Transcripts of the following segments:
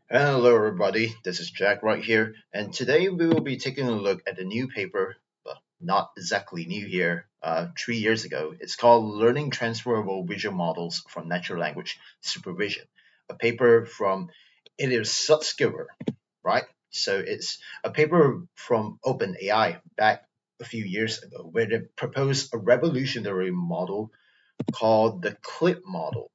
Hello, everybody. This is Jack right here, and today we will be taking a look at a new paper. Well, not exactly new here. 3 years ago, it's called "Learning Transferable Visual Models from Natural Language Supervision," a paper from it is Sutskever, right? So it's a paper from OpenAI back a few years ago, where they proposed a revolutionary model called the clip model,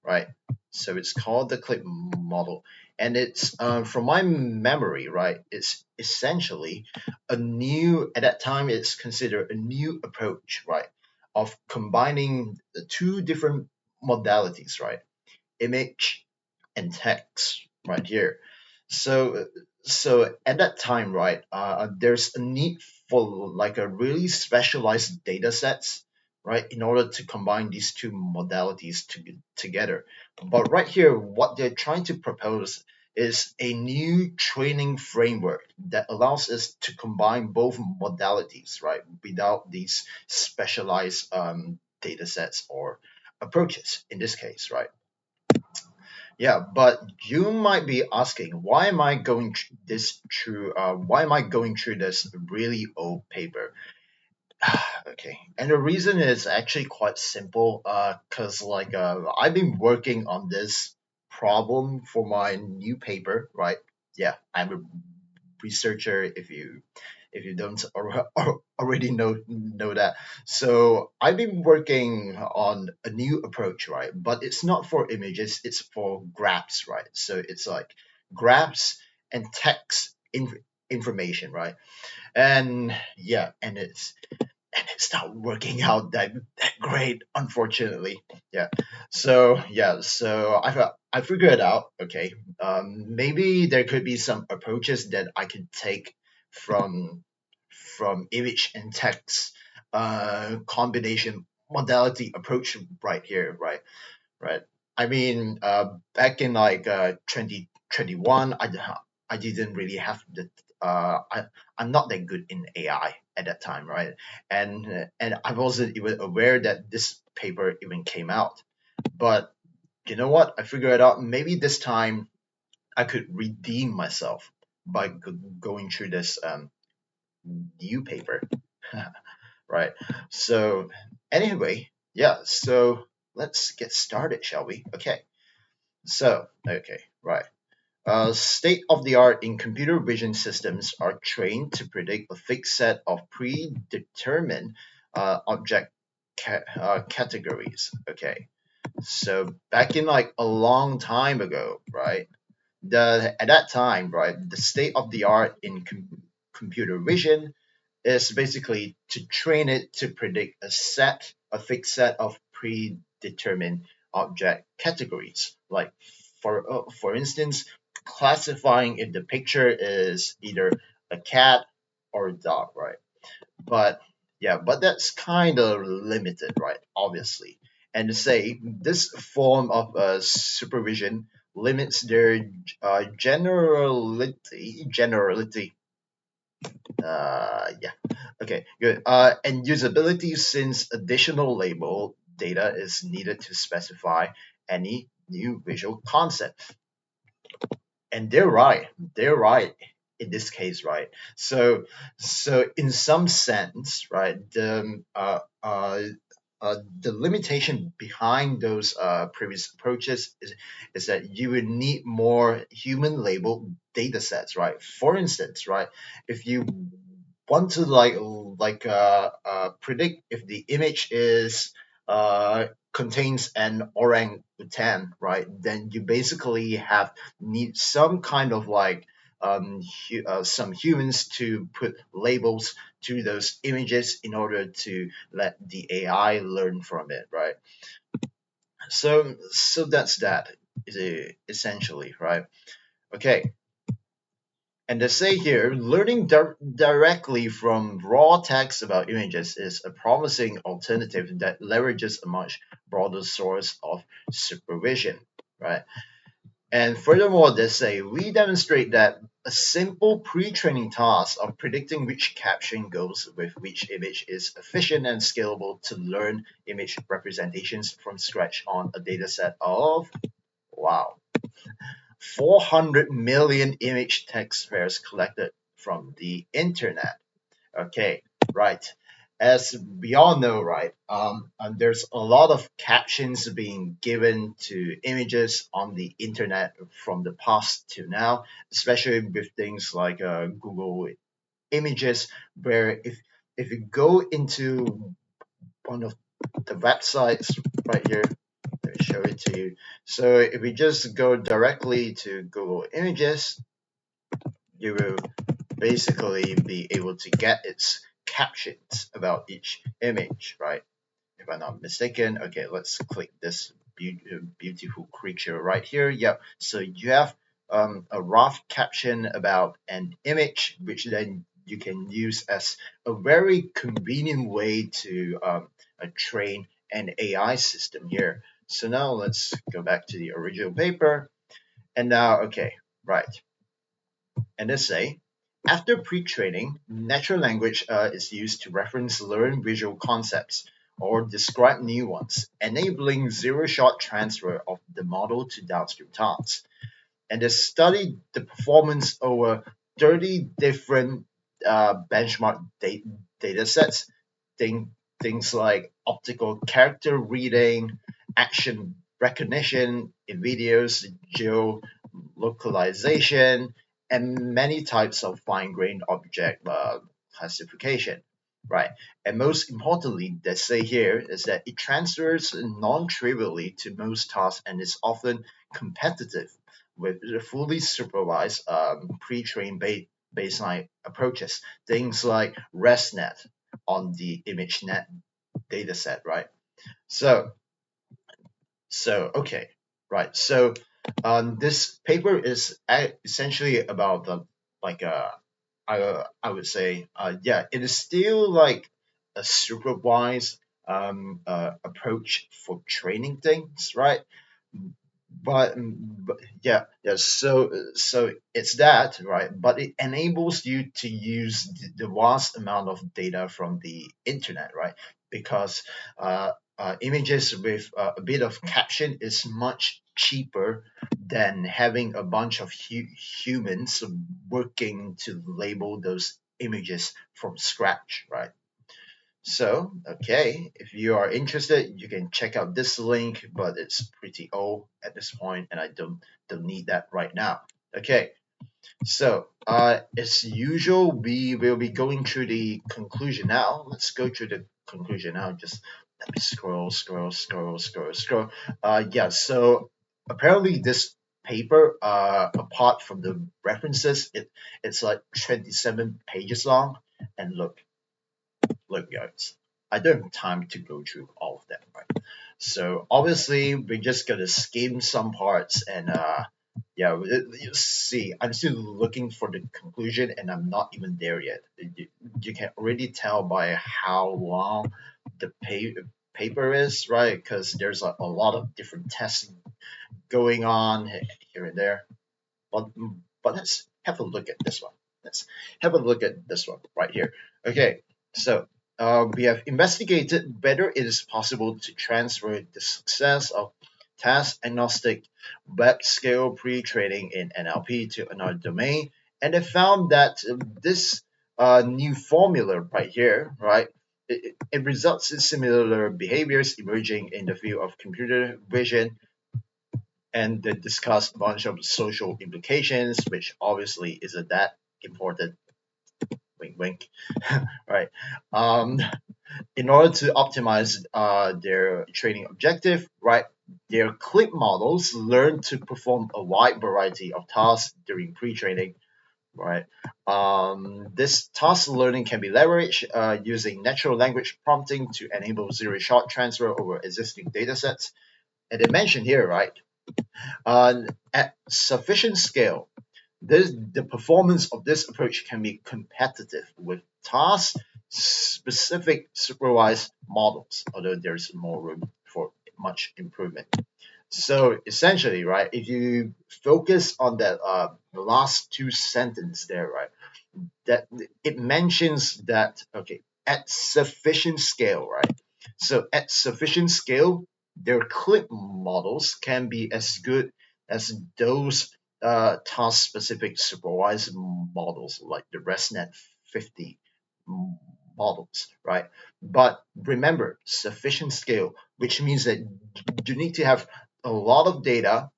right? So it's called the clip model, and it's from my memory, right? It's essentially a new at that time it's considered a new approach, right, of combining the two different modalities, right? Image and text, right here. So so at that time, right, there's a need for like a really specialized data sets, right, in order to combine these two modalities together. But right here, what they're trying to propose is a new training framework that allows us to combine both modalities, right, without these specialized data sets or approaches in this case, right? Yeah, but you might be asking, why am I going this through? Why am I going through this really old paper? Okay, and the reason is actually quite simple. Cause I've been working on this problem for my new paper, right? Yeah, I'm a researcher. If you don't already know that. So I've been working on a new approach, right? But it's not for images, it's for graphs, right? So it's like graphs and text information, right? And yeah, and it's not working out that great, unfortunately. So I figured it out. Okay, maybe there could be some approaches that I could take from image and text combination modality approach right here, right. I mean, back in 2021, I didn't really have the I'm not that good in AI at that time, right? And I wasn't even aware that this paper even came out. But you know what? I figured it out. Maybe this time I could redeem myself by going through this new paper, right? So anyway, yeah. So let's get started, shall we? Okay. Okay, right. State of the art in computer vision systems are trained to predict a fixed set of predetermined object categories. Okay, so back in like a long time ago, right? At that time, right, the state of the art in computer vision is basically to train it to predict a fixed set of predetermined object categories. Like for instance, classifying if the picture is either a cat or a dog, right? But yeah, but that's kind of limited, right? Obviously, and to say this form of supervision limits their generality. Yeah. Okay, good. And usability, since additional label data is needed to specify any new visual concept. And they're right. They're right in this case, right? So in some sense, right, the limitation behind those previous approaches is that you would need more human labeled data sets, right? For instance, right, if you want to predict if the image is contains an orangutan, right? Then you basically have need some kind of some humans to put labels to those images in order to let the AI learn from it, right? So that's that, essentially, right? Okay, and they say here, learning directly from raw text about images is a promising alternative that leverages a much broader source of supervision, right? And furthermore, they say we demonstrate that a simple pre-training task of predicting which caption goes with which image is efficient and scalable to learn image representations from scratch on a dataset of, wow, 400 million image text pairs collected from the internet. Okay, right. As we all know, right, and there's a lot of captions being given to images on the internet from the past to now, especially with things like Google Images, where if you go into one of the websites right here, let me show it to you. So if we just go directly to Google Images, you will basically be able to get its captions about each image, right? If I'm not mistaken. Okay, let's click this beautiful creature right here. Yep. So you have a rough caption about an image, which then you can use as a very convenient way to train an AI system here. So now let's go back to the original paper. And now, okay, right. And let's say, after pre-training, natural language is used to reference learn visual concepts or describe new ones, enabling zero-shot transfer of the model to downstream tasks. And they studied the performance over 30 different benchmark data sets, thing, things like optical character reading, action recognition in videos, geolocalization, and many types of fine-grained object classification, right? And most importantly, they say here is that it transfers non-trivially to most tasks and is often competitive with the fully supervised pre-trained baseline approaches, things like ResNet on the ImageNet dataset, right? So, okay, right. So, this paper is essentially about the like I would say yeah, it is still like a supervised approach for training things, right? But yeah, yeah. So it's that, right? But it enables you to use the vast amount of data from the internet, right? Because images with a bit of caption is much cheaper than having a bunch of humans working to label those images from scratch, right? So, okay, if you are interested, you can check out this link, but it's pretty old at this point, and I don't need that right now. Okay, so as usual, we will be going through the conclusion now. Let's go through the conclusion now. Just let me scroll. Yeah. So apparently, this paper, apart from the references, it's like 27 pages long, and look guys, I don't have time to go through all of that, right? So obviously we're just gonna skim some parts and yeah, you see, I'm still looking for the conclusion and I'm not even there yet. You can already tell by how long the paper is, right? Because there's a lot of different tests going on here and there. But let's have a look at this one. Let's have a look at this one right here. Okay, so we have investigated whether it is possible to transfer the success of task agnostic web scale pre-training in NLP to another domain, and they found that this new formula right here, right, it results in similar behaviors emerging in the field of computer vision, and they discuss a bunch of social implications, which obviously isn't that important. Wink, wink. Right. Um, in order to optimize their training objective, right, their clip models learn to perform a wide variety of tasks during pre-training, right? This task learning can be leveraged using natural language prompting to enable zero-shot transfer over existing datasets. And they mentioned here, right, at sufficient scale, the performance of this approach can be competitive with task-specific supervised models, although there's more room for much improvement. So essentially, right, if you focus on that the last two sentences there, right, that it mentions that okay, at sufficient scale, right? So at sufficient scale, their clip models can be as good as those task-specific supervised models like the ResNet 50 models, right? But remember, sufficient scale, which means that you need to have a lot of data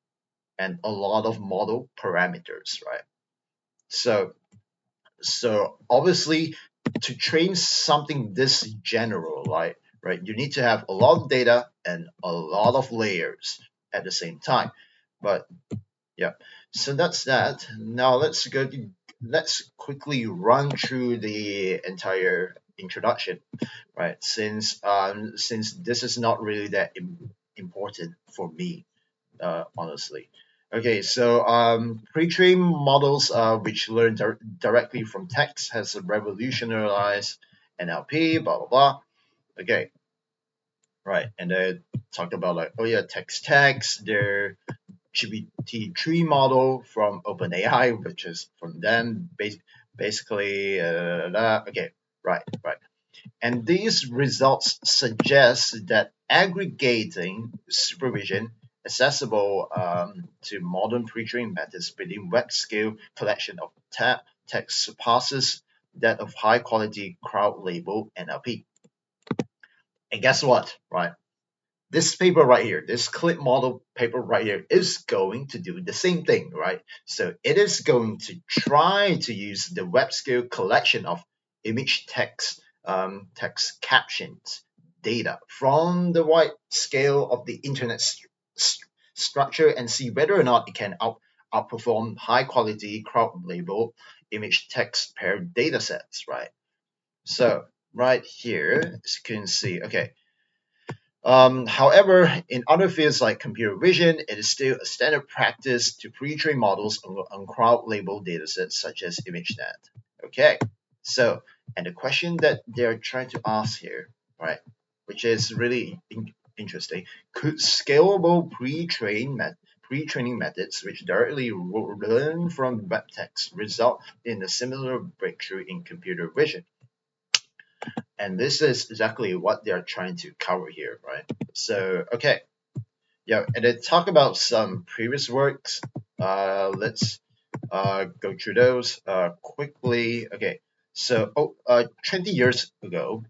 and a lot of model parameters, right? So, so obviously, to train something this general, right, you need to have a lot of data and a lot of layers at the same time. But yeah, so that's that. Now let's quickly run through the entire introduction, right? Since this is not really that important for me, honestly. Okay, so pre-trained models which learn directly from text has revolutionized NLP, blah blah blah. Okay, right, and then talked about like, oh yeah, text, their GPT-3 model from OpenAI, which is from them, basically. Okay, right. And these results suggest that aggregating supervision accessible to modern pre-trained methods within web-scale collection of text surpasses that of high-quality crowd-labeled NLP. And guess what, right? This paper right here, this clip model paper right here is going to do the same thing, right? So it is going to try to use the web scale collection of image text captions data from the wide scale of the internet structure and see whether or not it can outperform high quality crowd label image text pair data sets, right? So right here, as you can see, okay, however, in other fields like computer vision, it is still a standard practice to pre-train models on crowd-labeled datasets such as ImageNet. Okay, so, and the question that they're trying to ask here, right, which is really interesting, could scalable pre-training methods which directly learn from web text result in a similar breakthrough in computer vision? And this is exactly what they're trying to cover here, right? So, okay, yeah, and then talk about some previous works. Let's go through those quickly. Okay, so 20 years ago,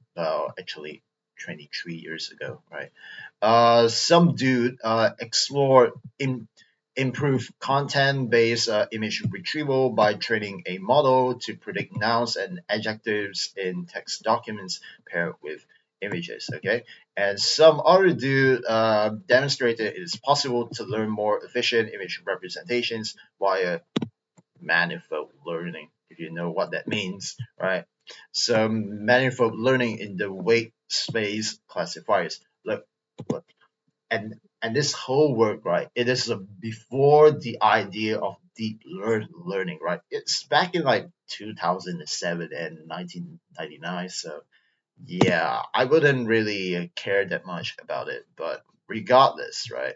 actually 23 years ago, right? Some dude explored improve content-based image retrieval by training a model to predict nouns and adjectives in text documents paired with images. Okay, and some other dude demonstrated it is possible to learn more efficient image representations via manifold learning, if you know what that means, right? So manifold learning in the weight space classifiers. Look, and this whole work, right? It is before the idea of deep learning, right? It's back in like 2007 and 1999. So yeah, I wouldn't really care that much about it, but regardless, right?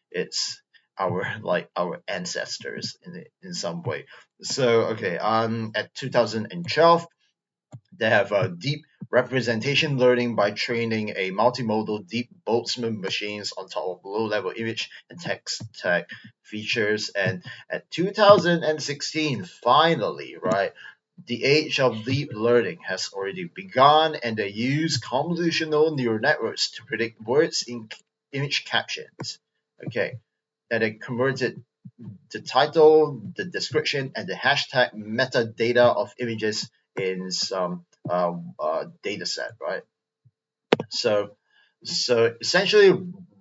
It's our ancestors in some way. So okay, at 2012, they have a deep representation learning by training a multimodal deep Boltzmann machines on top of low-level image and text tag features. And at 2016, finally, right, the age of deep learning has already begun, and they use convolutional neural networks to predict words in image captions. Okay, and they converted the title, the description, and the hashtag metadata of images in some data set, right? So, so essentially,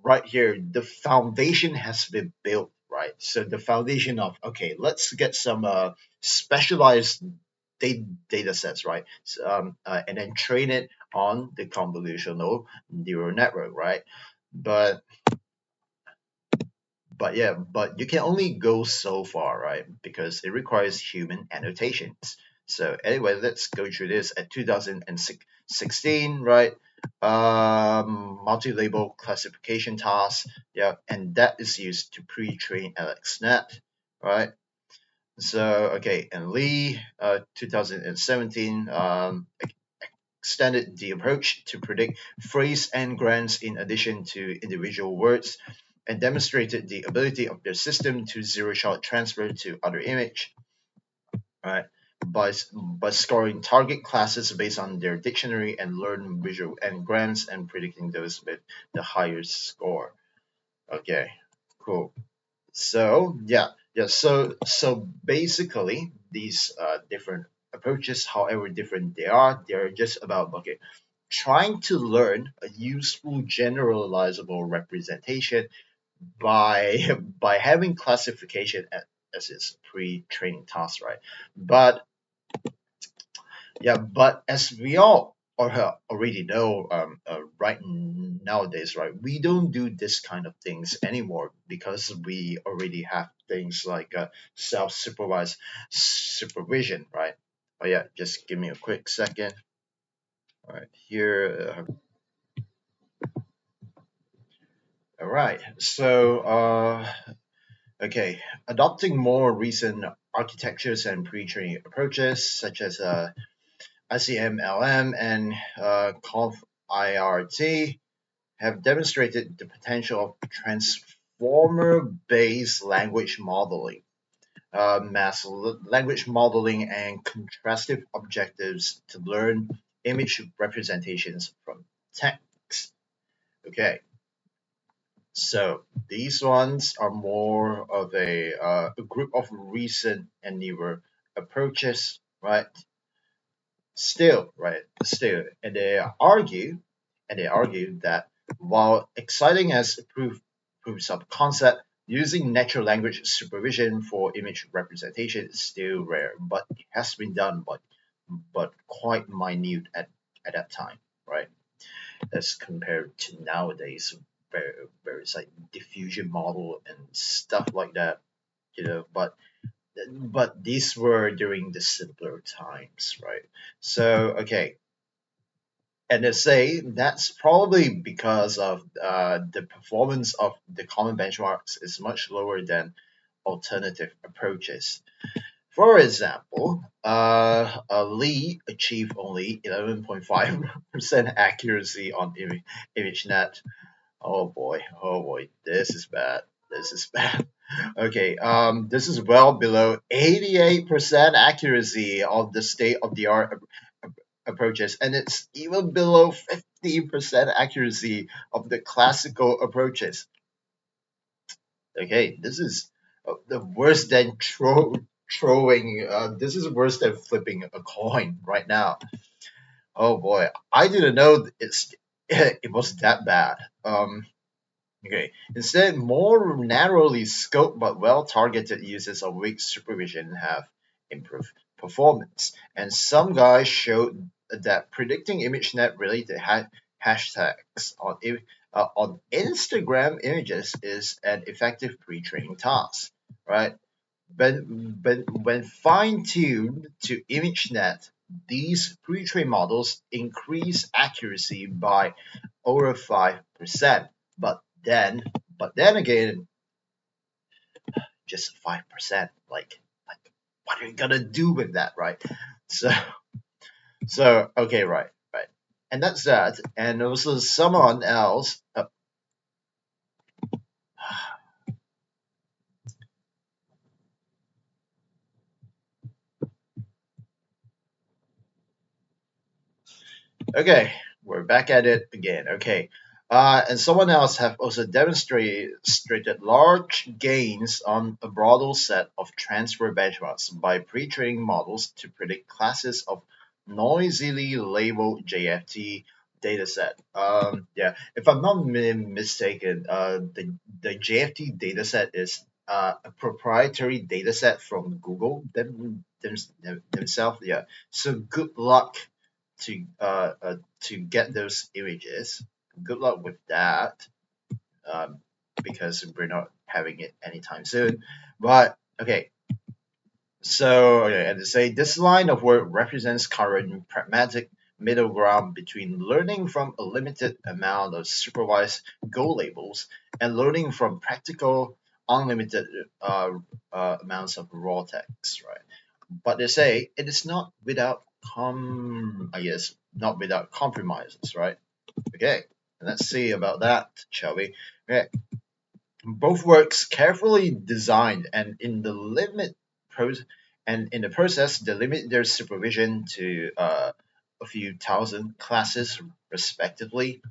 right here, the foundation has been built, right? So the foundation of okay, let's get some specialized data sets, right? So, and then train it on the convolutional neural network, right? But but you can only go so far, right? Because it requires human annotations. So anyway, let's go through this at 2016, right? Multi-label classification task, yeah, and that is used to pre-train AlexNet, right? So okay, and Lee, 2017, extended the approach to predict phrase engrams in addition to individual words. and demonstrated the ability of their system to zero-shot transfer to other image, right? By scoring target classes based on their dictionary and learn visual anagrams and predicting those with the highest score. Okay, cool. So yeah. So basically, these different approaches, however different they're just about trying to learn a useful generalizable representation by by having classification as its pre-training task, right? But but as we all already know, right nowadays, right, we don't do this kind of things anymore because we already have things like self-supervised supervision, right? Oh yeah, just give me a quick second. All right, here. All right. So, okay, adopting more recent architectures and pre-training approaches such as ICMLM and ConfIRT have demonstrated the potential of transformer-based language modeling, language modeling, and contrastive objectives to learn image representations from text. Okay, so these ones are more of a group of recent and newer approaches, right? And they argue that while exciting as proofs of concept, using natural language supervision for image representation is still rare, but it has been done, but quite minute at that time, right? As compared to nowadays, where it's like diffusion model and stuff like that, but these were during the simpler times, right? So okay, and they say that's probably because of the performance of the common benchmarks is much lower than alternative approaches. For example, Lee achieved only 11.5% accuracy on ImageNet. Oh boy, this is bad. This is bad. Okay, this is well below 88% accuracy of the state of the art approaches, and it's even below 50% accuracy of the classical approaches. Okay, this is the worse than throwing. This is worse than flipping a coin right now. Oh boy, I didn't know it was that bad. Okay. Instead, more narrowly scoped but well-targeted uses of weak supervision have improved performance. And some guys showed that predicting ImageNet related hashtags on Instagram images is an effective pre-training task, right? When fine-tuned to ImageNet, these pre-trained models increase accuracy by over 5%. But then again, just 5%. Like, what are you gonna do with that, right? So, okay, right, and that's that. And also, someone else. Okay, we're back at it again. Okay. And someone else have also demonstrated large gains on a broader set of transfer benchmarks by pre-training models to predict classes of noisily labeled JFT dataset. Yeah, if I'm not mistaken, the JFT dataset is a proprietary dataset from Google themselves. Yeah, so good luck to get those images. Good luck with that, um, because we're not having it anytime soon. But okay, so okay, and to say this line of work represents current pragmatic middle ground between learning from a limited amount of supervised Go labels and learning from practical unlimited amounts of raw text, right? But they say it is not without not without compromises, right? Okay, let's see about that, shall we? Okay, Both works carefully designed pro- and in the process they limit their supervision to a few thousand classes respectively.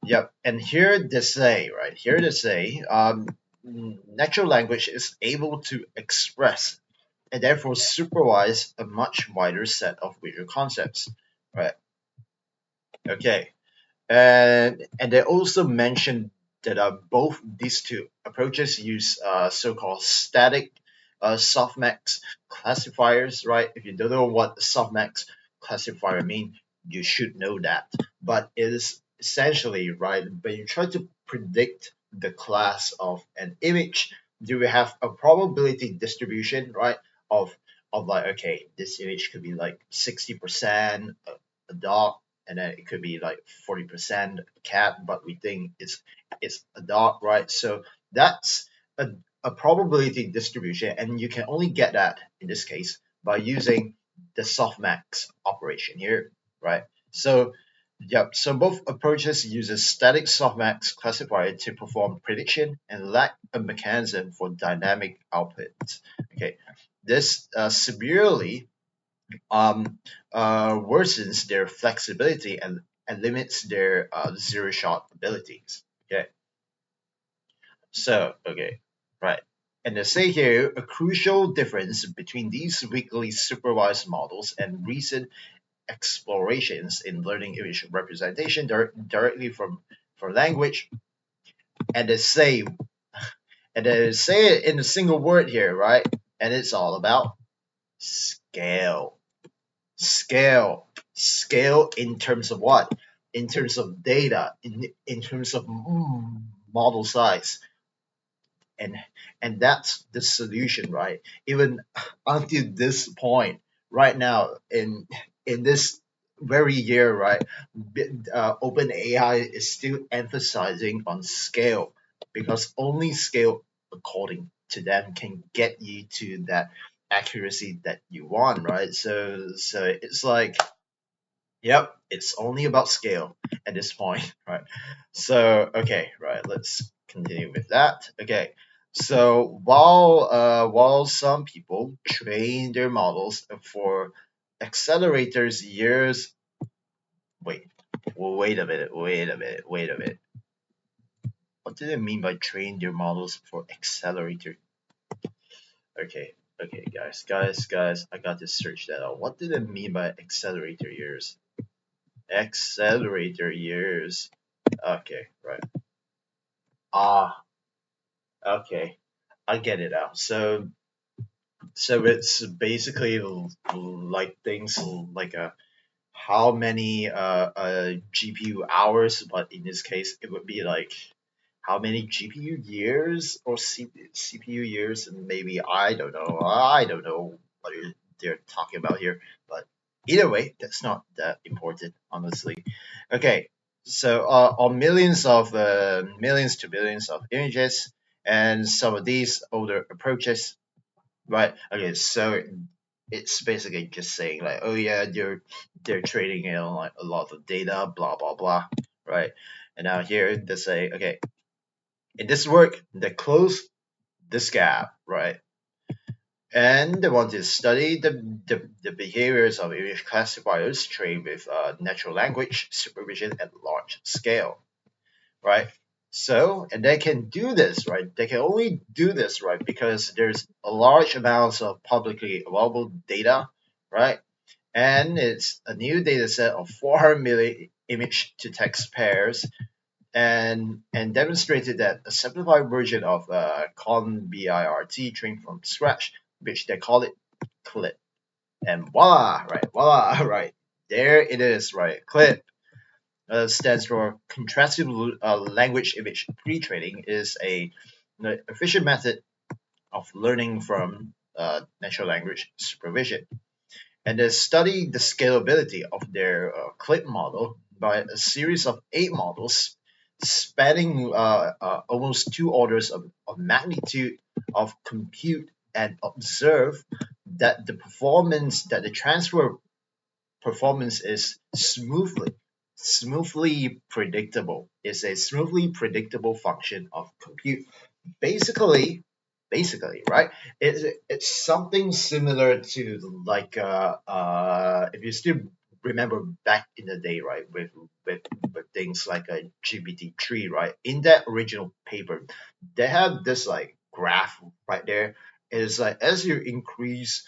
Yep, and here they say, right? Here they say, natural language is able to express and therefore supervise a much wider set of visual concepts, right? Okay, and they also mentioned that both these two approaches use so-called static softmax classifiers, right? If you don't know what softmax classifier mean, you should know that. But it is essentially right. When you try to predict the class of an image, do we have a probability distribution, right? Of like, okay, this image could be like 60% a dog, and then it could be like 40% cat, but we think it's a dog, right? So that's a, a probability distribution, and you can only get that in this case by using the softmax operation here, right? So yep, so both approaches use a static softmax classifier to perform prediction and lack a mechanism for dynamic output. Okay, this severely um, worsens their flexibility and limits their zero shot abilities. Okay, so okay, right. And they say here a crucial difference between these weakly supervised models and recent explorations in learning image representation directly from language. And they say it in a single word here, right? And it's all about scale. Scale in terms of what? In terms of data, in terms of model size, and that's the solution, right? Even until this point, right now in this very year, right? OpenAI is still emphasizing on scale because only scale, according to them, can get you to that accuracy that you want, right? So it's like, yep, it's only about scale at this point, right? So, okay, right, let's continue with that. Okay, so while some people train their models for accelerators years, wait, wait a minute. What do they mean by train their models for accelerator? Okay, okay, guys, I got to search that out. What do they mean by accelerator years? Accelerator years. Okay, right. Ah, okay. I get it now. So it's basically like things like how many GPU hours, but in this case it would be like how many GPU years or CPU years, and maybe I don't know what they're talking about here, but either way, that's not that important, honestly. Okay, so on millions to billions of images, and some of these older approaches, right? Okay, so it's basically just saying like, oh yeah, they're trading in like a lot of data, blah blah blah, right? And now here they say, okay, in this work, they close this gap, right? And they want to study the behaviors of image classifiers trained with natural language supervision at large scale, right? So, and they can do this, right? They can only do this, right? Because there's a large amounts of publicly available data, right? And it's a new data set of 400 million image to text pairs, and demonstrated that a simplified version of con BIRT trained from scratch, which they call it clip. And voila, right. There it is, right? Clip stands for contrastive language image pre-training, is a efficient method of learning from natural language supervision. And they study the scalability of their clip model by a series of 8 models spanning almost 2 orders of magnitude of compute, and observe that the transfer performance is smoothly. smoothly predictable. It's a smoothly predictable function of compute. Basically, right? It's something similar to like if you still remember back in the day, right, with with things like a GPT-3, right? In that original paper, they have this like graph right there. It's like as you increase,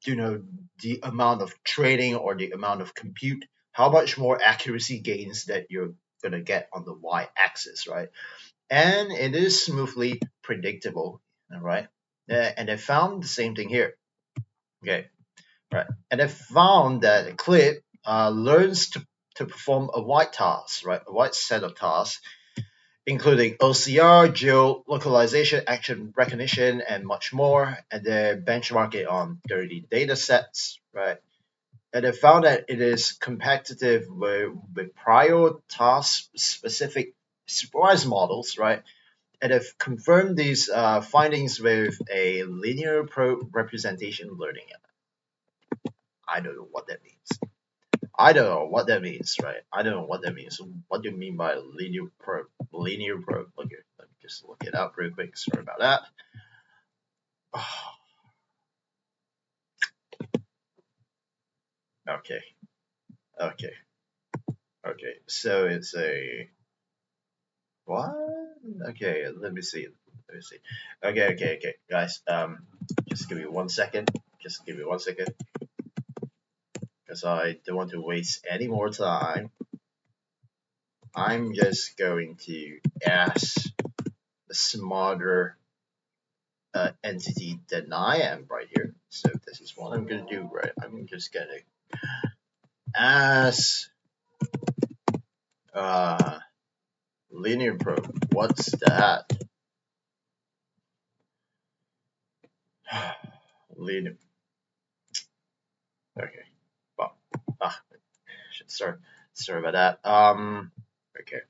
you know, the amount of training or the amount of compute, how much more accuracy gains that you're gonna get on the y-axis, right? And it is smoothly predictable, all right? And I found the same thing here. Okay, right. And I found that a clip learns to perform a wide task, right? A wide set of tasks, including OCR, geolocalization, action recognition, and much more. And then benchmark it on 30 data sets, right? And I found that it is competitive with prior task specific supervised models, right? And have confirmed these findings with a linear representation learning. I don't know what that means. I don't know what that means, right? I don't know what that means. What do you mean by linear probe? Linear probe. Okay, let me just look it up real quick. Sorry about that. Okay, okay, okay. So it's a what? Okay, let me see. Let me see. Okay, guys. Just give me 1 second. Just give me 1 second, because I don't want to waste any more time. I'm just going to ask a smarter entity than I am right here. So this is what I'm going to do, right? I'm just going to ask uh, linear probe. What's that? Linear. Okay. Well, sorry, sorry about that. Okay.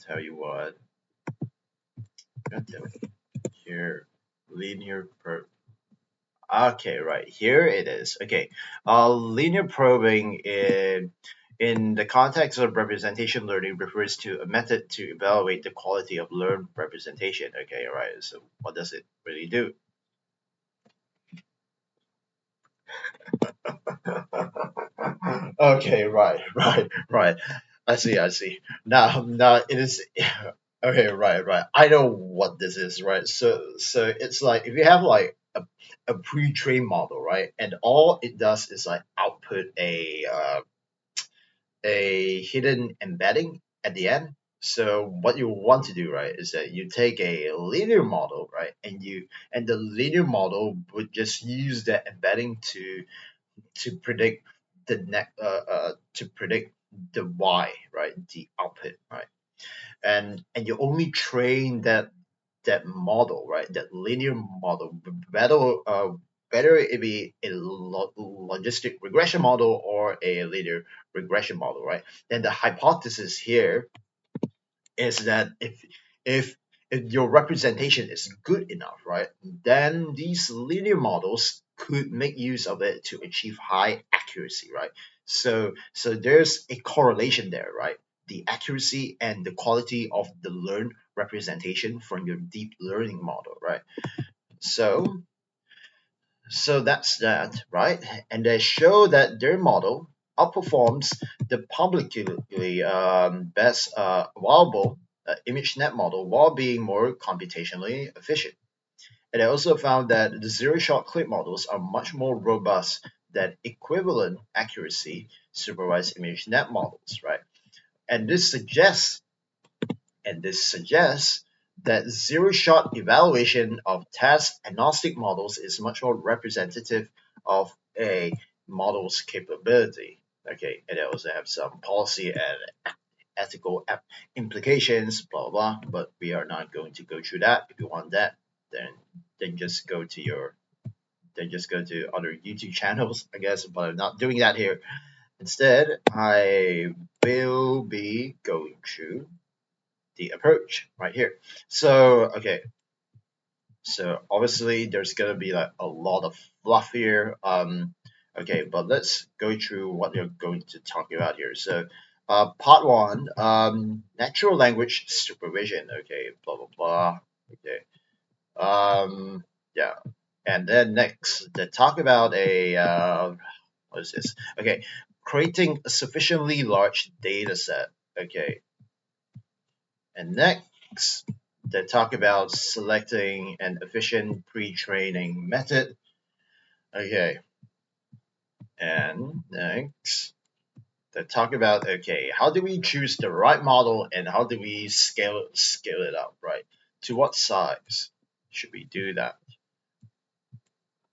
Tell you what. God damn it. Here, linear probe. Okay, right. Here it is. Okay. Linear probing in the context of representation learning refers to a method to evaluate the quality of learned representation. Okay, right. So what does it really do? Okay, right. I see. Now it is okay, right. I know what this is, right? So it's like if you have like a pre-trained model, right? And all it does is like output a hidden embedding at the end. So what you want to do, right, is that you take a linear model, right, and the linear model would just use that embedding to predict to predict the y, right, the output, right, and you only train that model, right, that linear model, whether it be a logistic regression model or a linear regression model, right? Then the hypothesis here is that if if your representation is good enough, right, then these linear models could make use of it to achieve high accuracy, right? So there's a correlation there, right? The accuracy and the quality of the learned representation from your deep learning model, right? So so that's that, right? And they show that their model outperforms the publicly best available ImageNet model while being more computationally efficient. And I also found that the zero-shot clip models are much more robust than equivalent accuracy supervised ImageNet models, right? And this suggests that zero-shot evaluation of task agnostic models is much more representative of a model's capability. Okay, and they also have some policy and ethical implications, blah blah. But we are not going to go through that. If you want that, then just go to your then just go to other YouTube channels, I guess. But I'm not doing that here. Instead, I will be going through the approach right here. So okay, so obviously there's gonna be like a lot of fluff here. Okay, but let's go through what we're going to talk about here. So, part one, natural language supervision. Okay, blah blah blah. Okay, yeah, and then next, they talk about a what is this? Okay, creating a sufficiently large data set. Okay, and next, they talk about selecting an efficient pre-training method. Okay, and next, they talk about okay, how do we choose the right model and how do we scale it up, right? To what size should we do that?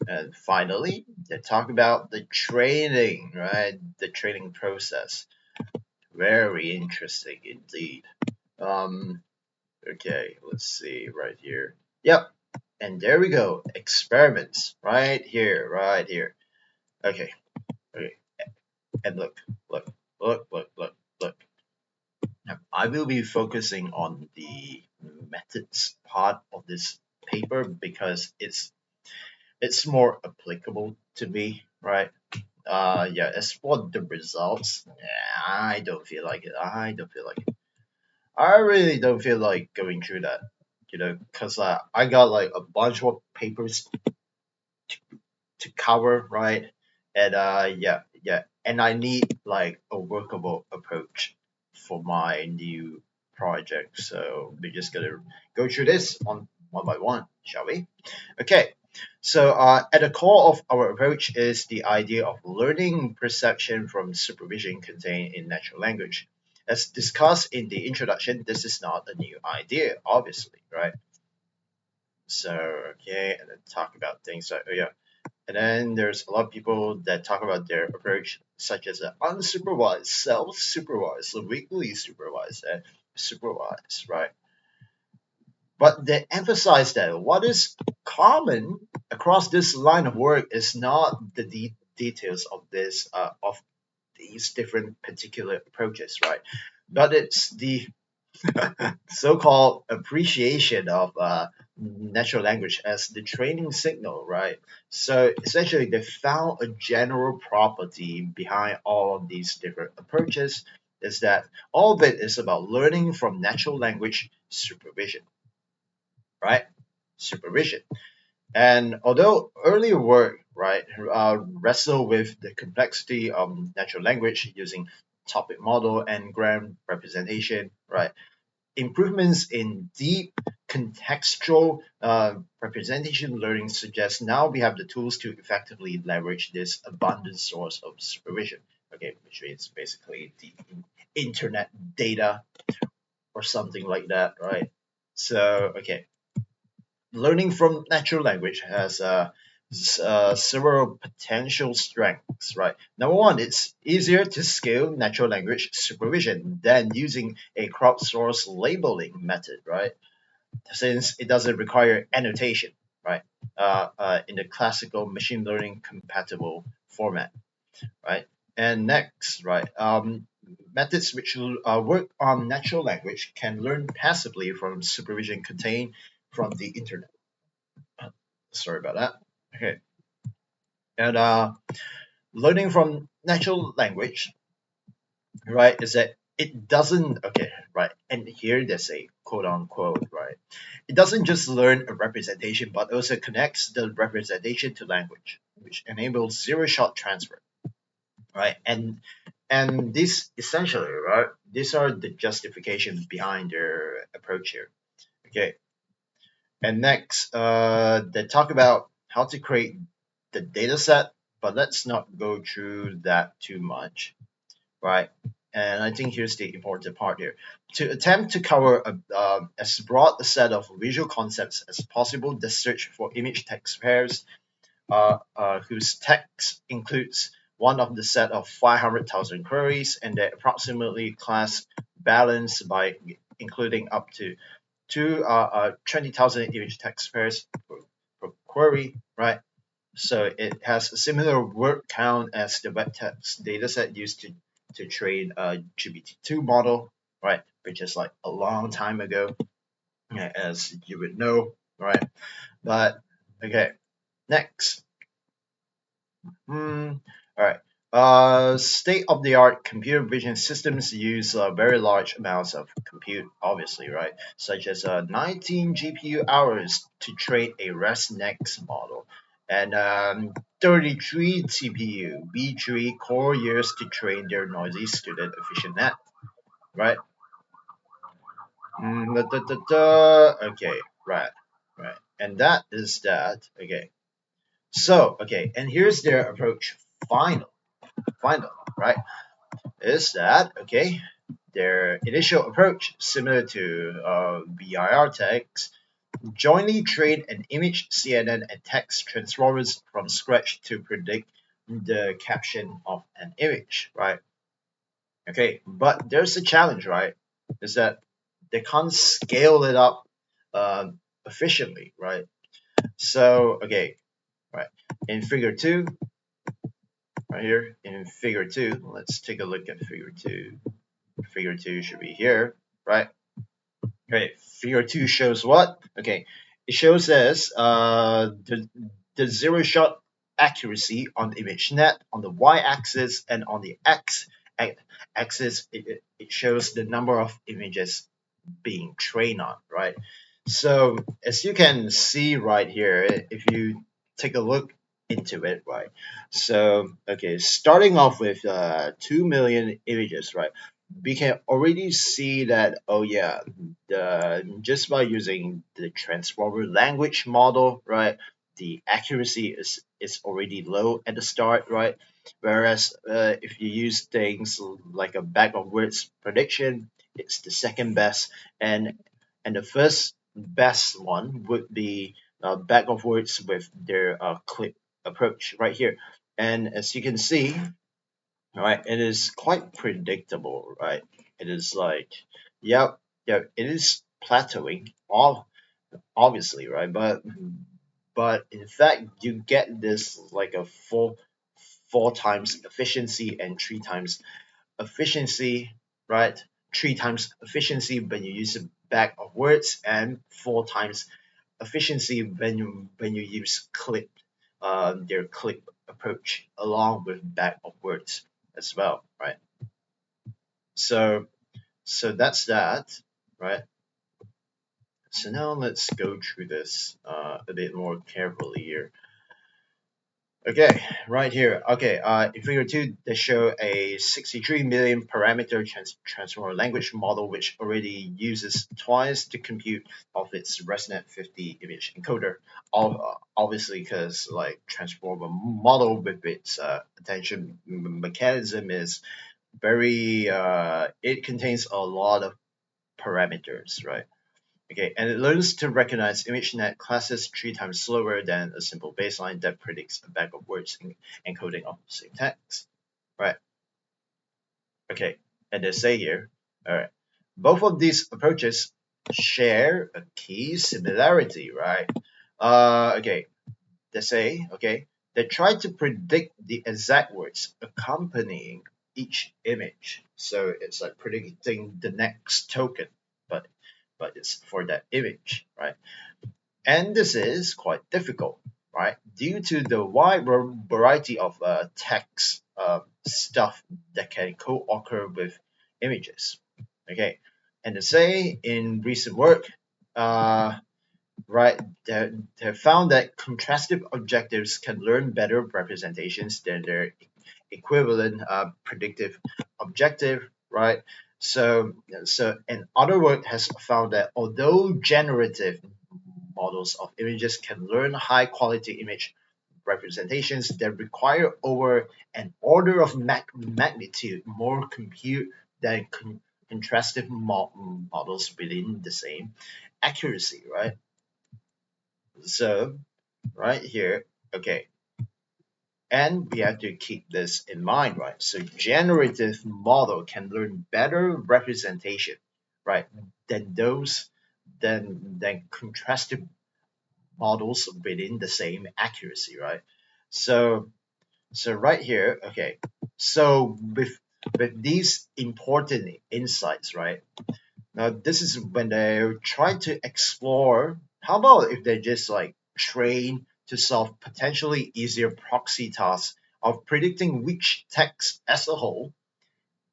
And finally, they talk about the training, right? The training process. Very interesting indeed. Um, okay, let's see right here. Yep, and there we go. Experiments right here, right here. Okay, okay, and look. Now, I will be focusing on the methods part of this paper because it's more applicable to me, right? Yeah, as for the results, yeah, I don't feel like it. I don't feel like it. I really don't feel like going through that, because I got like a bunch of papers to cover, right? And yeah, and I need like a workable approach for my new project. So we're just gonna go through this one by one, shall we? Okay. So at the core of our approach is the idea of learning perception from supervision contained in natural language. As discussed in the introduction, this is not a new idea, obviously, right? So okay, and then talk about things like yeah, and then there's a lot of people that talk about their approach, such as unsupervised, self-supervised, weakly supervised, and supervised, right? But they emphasize that what is common across this line of work is not the details of this of these different particular approaches, right? But it's the so-called appreciation of natural language as the training signal, right? So essentially, they found a general property behind all of these different approaches is that all of it is about learning from natural language supervision, right? Supervision. And although earlier work, right, wrestle with the complexity of natural language using topic model and gram representation, right? Improvements in deep contextual representation learning suggest now we have the tools to effectively leverage this abundant source of supervision. Okay, which means basically the internet data or something like that, right? So, okay, learning from natural language has several potential strengths, right? Number one, it's easier to scale natural language supervision than using a crowdsourced labeling method, right? Since it doesn't require annotation, right? In the classical machine learning compatible format, right? And next, right, methods which work on natural language can learn passively from supervision contained from the internet. Sorry about that. Okay, and learning from natural language, right, is that it doesn't okay, right, and here they say quote unquote, right, it doesn't just learn a representation but also connects the representation to language, which enables zero shot transfer, right, and this essentially, right, these are the justifications behind their approach here. Okay, and next, they talk about how to create the data set, but let's not go through that too much, right? And I think here's the important part here. To attempt to cover as broad a set of visual concepts as possible, the search for image text pairs whose text includes one of the set of 500,000 queries and the approximately class balance by including up to 20,000 image text pairs per query, right? So it has a similar word count as the web text dataset used to train a GPT-2 model, right? Which is like a long time ago, yeah, as you would know, right? But okay, next. All right. State-of-the-art computer vision systems use very large amounts of compute, obviously, right? Such as 19 GPU hours to train a ResNext model, and 33 CPU B3 core years to train their noisy student efficient net, right? Okay, right. And that is that. Okay. So, okay, and here's their approach. Final, right? Is that okay? Their initial approach, similar to VIR tags, jointly train an image, CNN, and text transformers from scratch to predict the caption of an image, right? Okay, but there's a challenge, right? Is that they can't scale it up efficiently, right? So, okay, right. In figure two, right here, in figure two, let's take a look at figure two. Figure two should be here, right? Okay, figure two shows what? Okay, it shows us the zero shot accuracy on the image net on the y-axis, and on the x-axis it shows the number of images being trained on, right? So as you can see right here, if you take a look into it, right? So okay, starting off with 2 million images, right? We can already see that, oh yeah, just by using the transformer language model, right? The accuracy is already low at the start, right? Whereas if you use things like a bag of words prediction, it's the second best, and the first best one would be bag of words with their clip approach right here. And as you can see, all right, it is quite predictable, right? It is like, yep, it is plateauing, obviously, right? But in fact, you get this like a four times efficiency and three times efficiency, right? Three times efficiency when you use a bag of words, and four times efficiency when you use their clip approach along with bag of words as well, right? So that's that, right? So now let's go through this a bit more carefully here. Okay, right here. Okay, in figure two, they show a 63 million parameter transformer language model, which already uses twice the compute of its ResNet 50 image encoder. Obviously, because like transformer model with its attention mechanism is very, it contains a lot of parameters, right? Okay, and it learns to recognize ImageNet classes three times slower than a simple baseline that predicts a bag of words encoding of the same text. Right. Okay, and they say here, all right, both of these approaches share a key similarity, right? Okay, they say, okay, they try to predict the exact words accompanying each image. So it's like predicting the next token, but it's for that image, right? And this is quite difficult, right? Due to the wide variety of text stuff that can co-occur with images. Okay, and to say in recent work, uh, right, they have found that contrastive objectives can learn better representations than their equivalent predictive objective, right? And other work has found that although generative models of images can learn high quality image representations that require over an order of magnitude more compute than contrastive models within the same accuracy, right? So, right here, okay, and we have to keep this in mind, right? So generative model can learn better representation, right, than those than contrastive models within the same accuracy, right? So right here, okay. So with these important insights, right? Now this is when they try to explore. How about if they just like train to solve potentially easier proxy tasks of predicting which text as a whole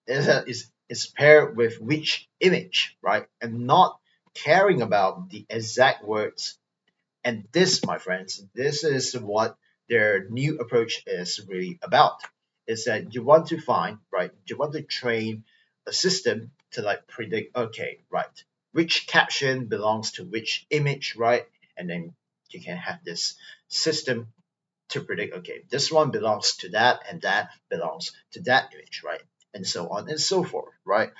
is paired with which image, right? And not caring about the exact words. And this, my friends, this is what their new approach is really about. Is that you want to find, right? You want to train a system to like predict, okay, right, which caption belongs to which image, right? And then you can have this system to predict, okay, this one belongs to that and that belongs to that image, right? And so on and so forth, right?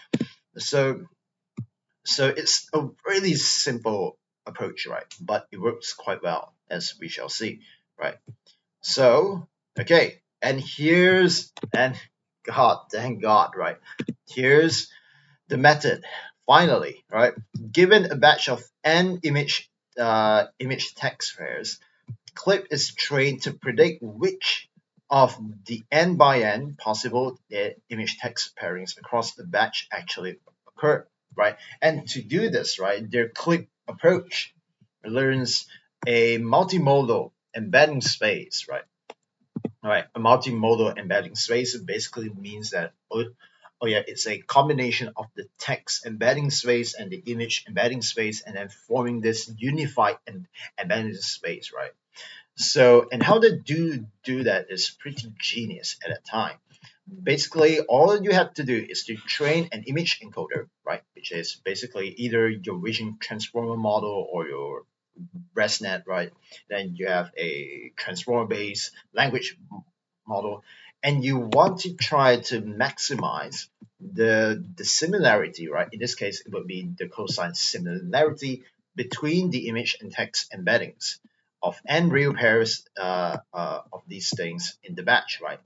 So it's a really simple approach, right? But it works quite well, as we shall see, right? So, okay, and God, thank God, right? Here's the method. Finally, right? Given a batch of n image text pairs, Clip is trained to predict which of the n by n possible image text pairings across the batch actually occur, right? And to do this, right, their Clip approach learns a multimodal embedding space, right? All right, a multimodal embedding space basically means that oh yeah, it's a combination of the text embedding space and the image embedding space, and then forming this unified embedding space, right? So, and how to do that is pretty genius at that time. Basically, all you have to do is to train an image encoder, right? Which is basically either your vision transformer model or your ResNet, right? Then you have a transformer-based language model, and you want to try to maximize the similarity, right? In this case, it would be the cosine similarity between the image and text embeddings of n real pairs of these things in the batch, right?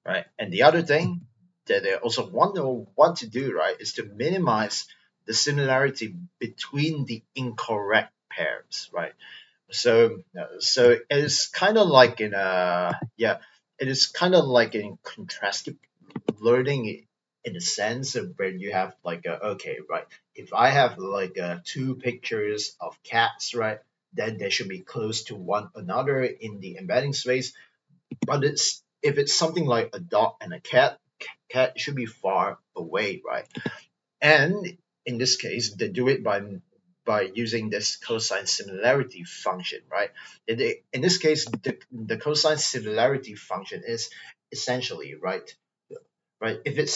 Right. And the other thing that they also want to do, right, is to minimize the similarity between the incorrect pairs, right? So it is kind of like in a yeah, it is kind of like in contrastive learning in the sense of where you have like a, okay, right, if I have like two pictures of cats, right, then they should be close to one another in the embedding space. But it's if it's something like a dog and a cat should be far away, right? And in this case, they do it by using this cosine similarity function, right? In this case, the cosine similarity function is essentially, right, if it's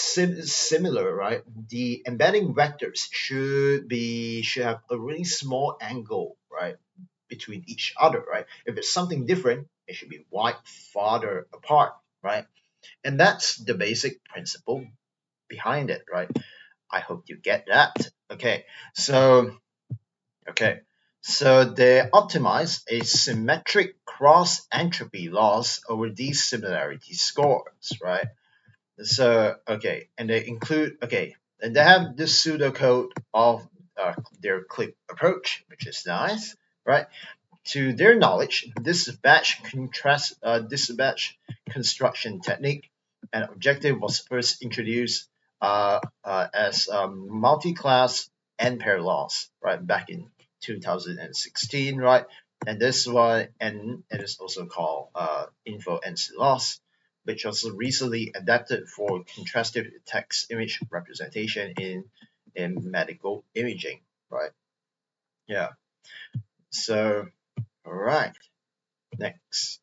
similar, right, the embedding vectors should have a really small angle, right, between each other, right? If it's something different, it should be wide farther apart, right? And that's the basic principle behind it, right? I hope you get that. So okay, so they optimize a symmetric cross entropy loss over these similarity scores, right? So okay, and they include and they have this pseudocode of their clip approach, which is nice, right? To their knowledge, this batch construction technique and objective was first introduced as multi-class n-pair loss, right, back in 2016, right? And this one, and it is also called info NC loss, which was recently adapted for contrastive text image representation in medical imaging, right? Yeah. So, all right. Next.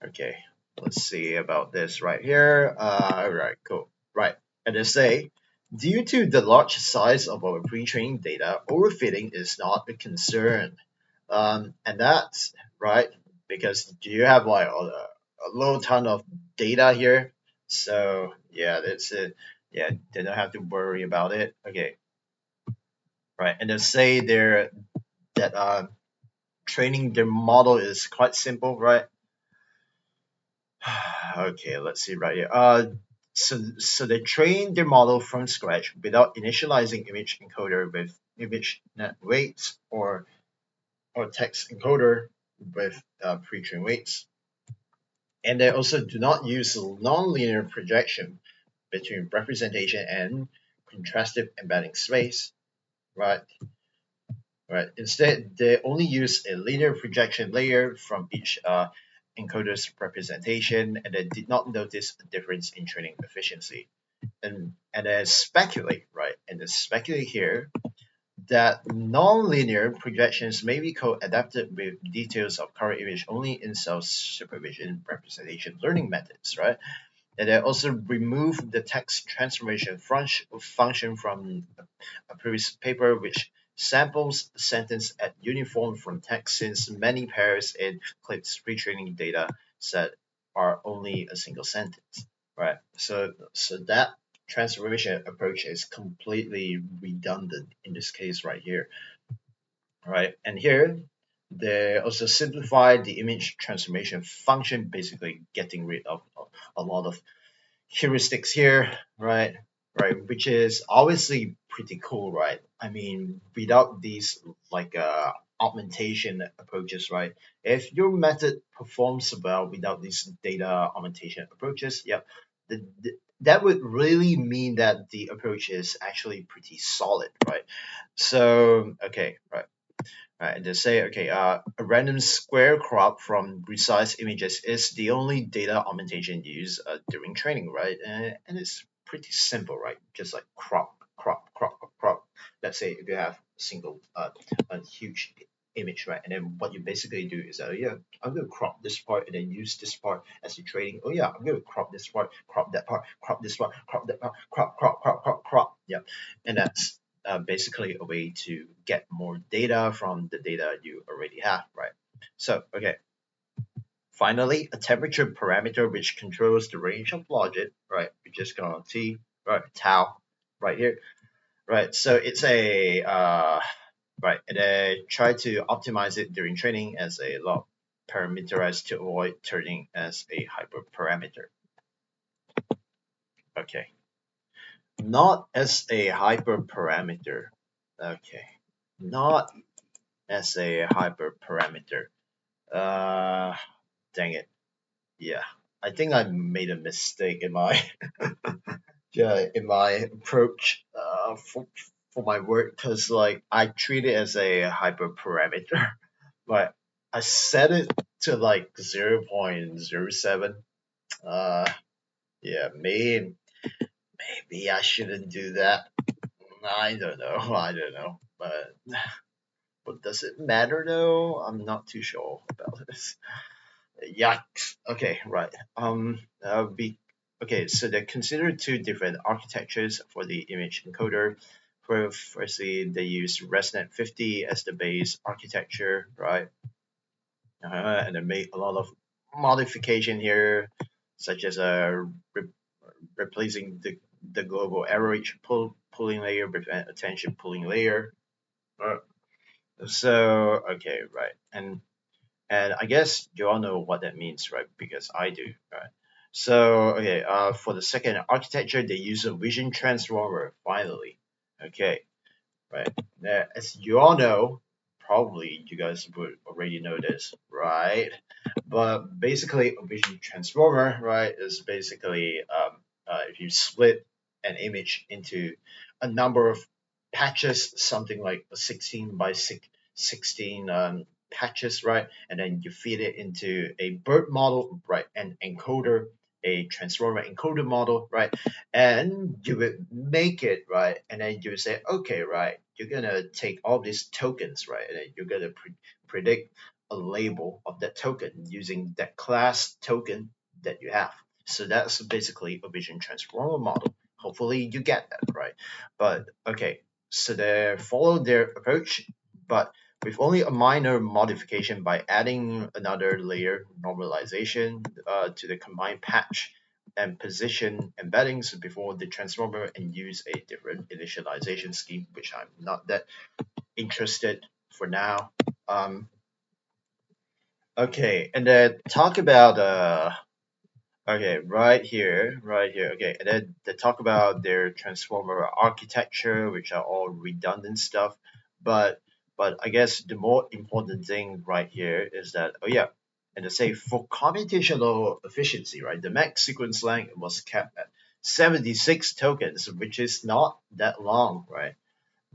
Okay, let's see about this right here. All right, cool. Right, and they say, due to the large size of our pre-training data, overfitting is not a concern. And that's right because you have like a little ton of data here, so yeah, that's it. Yeah, they don't have to worry about it. Okay, right, and they say that training their model is quite simple, right? Okay, let's see right here. So they train their model from scratch without initializing image encoder with image net weights or text encoder with pre-trained weights. And they also do not use nonlinear projection between representation and contrastive embedding space, right? right? Instead, they only use a linear projection layer from each encoder's representation, and they did not notice a difference in training efficiency. And then speculate, right? And then speculate here that nonlinear projections may be co-adapted with details of current image only in self-supervision representation learning methods, right? And then also remove the text transformation function from a previous paper which samples the sentence at uniform from text since many pairs in CLIP's pre-training data set are only a single sentence, right? So that transformation approach is completely redundant in this case right here, right? And here they also simplified the image transformation function, basically getting rid of a lot of heuristics here, right? Right, which is obviously pretty cool, right? I mean, without these like augmentation approaches, right? If your method performs well without these data augmentation approaches, yeah, that would really mean that the approach is actually pretty solid, right? So, okay, right. Right, and they say, okay, a random square crop from resized images is the only data augmentation used during training, right? And it's pretty simple, right? Just like crop, crop, crop, crop. Let's say if you have a huge image, right? And then what you basically do is, yeah, I'm going to crop this part and then use this part as your training. Oh yeah, I'm going to crop this part, crop that part, crop this part, crop that part, crop, crop, crop, crop, crop. Yeah, and that's basically a way to get more data from the data you already have, right? So, okay, finally, a temperature parameter which controls the range of logic, right? We're just gonna T, right, tau, right here, right? So it's a, right, and I try to optimize it during training as a log parameterized to avoid turning as a hyperparameter. Okay, not as a hyperparameter. Okay, not as a hyperparameter. Uh, Dang it. Yeah, I think I made a mistake in my yeah, in my approach for my work because like I treat it as a hyperparameter, but I set it to like 0.07. Uh, yeah, maybe I shouldn't do that. I don't know. I don't know. But does it matter though? I'm not too sure about this. Yikes. Okay, right. Be okay. So they consider two different architectures for the image encoder. Firstly, they use ResNet 50 as the base architecture, right? And they made a lot of modification here, such as re- replacing the global average pulling layer with an attention pulling layer. Uh, so okay, right, and I guess you all know what that means, right? Because I do, right? So, okay, for the second architecture, they use a vision transformer, finally. Okay, right. Now, as you all know, probably you guys would already know this, right? But basically, a vision transformer, right, is basically if you split an image into a number of patches, something like a 16 by 16 patches, right, and then you feed it into a BERT model, right, an encoder, a transformer encoder model, right, and you would make it, right, and then you would say, okay, right, you're gonna take all these tokens, right, and then you're gonna predict a label of that token using that class token that you have. So that's basically a vision transformer model. Hopefully you get that, right? But okay, so they follow their approach, but with only a minor modification by adding another layer normalization to the combined patch and position embeddings before the transformer and use a different initialization scheme, which I'm not that interested for now. Okay, and then talk about okay, right here. Okay, and then they talk about their transformer architecture, which are all redundant stuff. But I guess the more important thing right here is that, oh yeah, and they say for computational efficiency, right, the max sequence length was kept at 76 tokens, which is not that long, right?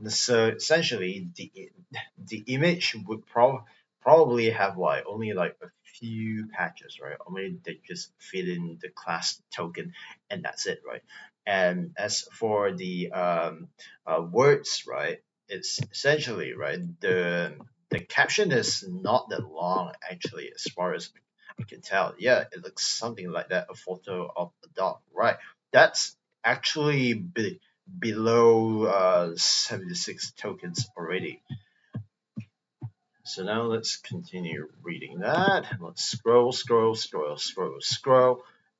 So essentially, the image would probably have like only like a few patches, right? Only they just fit in the class token, and that's it, right? And as for the words, right? It's essentially right. The caption is not that long actually, as far as I can tell. Yeah, it looks something like that. A photo of a dog, right? That's actually below 76 tokens already. So now let's continue reading that. Let's scroll,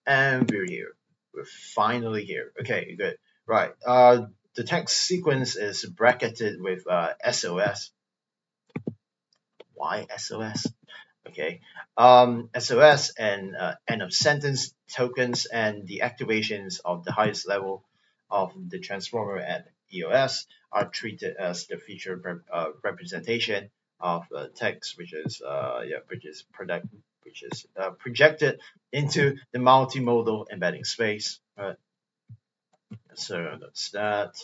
and we're here. We're finally here. Okay, good. Right. The text sequence is bracketed with SOS. Why SOS? Okay. SOS and end of sentence tokens and the activations of the highest level of the transformer at EOS are treated as the feature representation of text, which is projected into the multimodal embedding space. So that's that.